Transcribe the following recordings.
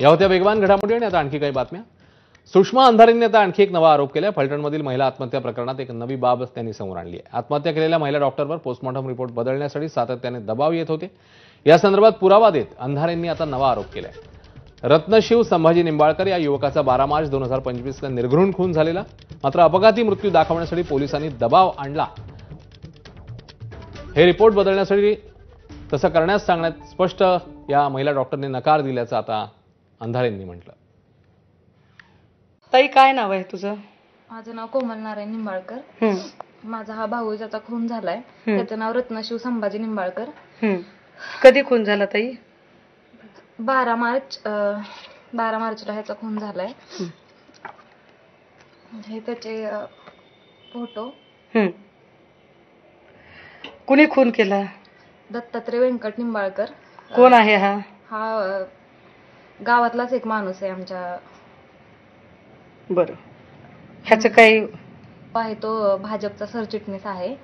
या होत्या वेगवान घडामोडी आणि आता आणखी काही बातम्या। सुषमा अंधारेंनी आता आणखी एक नवा आरोप केला। फलटणमधील महिला आत्महत्या प्रकरणात एक नवी बाब त्यांनी समोर आणली आहे। आत्महत्या केलेल्या महिला डॉक्टरवर पोस्टमॉर्टम रिपोर्ट बदलण्यासाठी सातत्याने दबाव येत होते। या संदर्भात पुरावा देत अंधारेंनी आता नवा आरोप केलाय। रत्नशिव संभाजी निंबाळकर या युवकाचा 12 मार्च 2025 ला निर्घृण खून झालेला, मात्र अपघाती मृत्यू दाखवण्यासाठी पोलिसांनी दबाव आणला। हे रिपोर्ट बदलण्यासाठी तसं करण्यास सांगण्यात स्पष्ट या महिला डॉक्टरने नकार दिल्याचं आता अंधारेंनी म्हटलं। ताई काय नाव आहे तुझं? माझं नाव कोमल नारायण निंबाळकर। माझा हा भाऊ ज्याचा खून झालाय त्याचं नाव रत्नशिव संभाजी निंबाळकर। कधी खून झाला ताई? 12 मार्चला ह्याचा खून झालाय। हे त्याचे फोटो। कुणी खून केला? दत्तात्रय व्यंकट निंबाळकर। कोण आहे हा? हा गावातलाच एक माणूस आहे आमच्या। बरं, ह्याचं काही आहे तो भाजपचा सरचिटणीस आहे।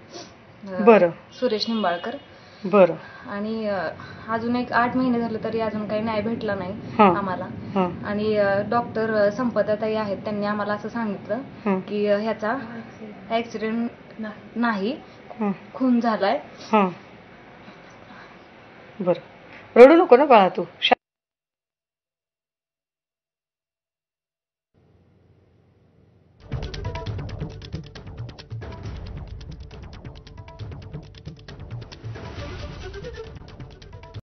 बरं, सुरेश निंबाळकर। बरं, आणि अजून एक 8 महिने झाले तरी अजून काही न्याय भेटला नाही आम्हाला। आणि डॉक्टर संपदाताई आहेत, त्यांनी आम्हाला असं सांगितलं की ह्याचा ऍक्सिडेंट नाही, खून झालाय। बरं, रडू नको ना बाळा तू।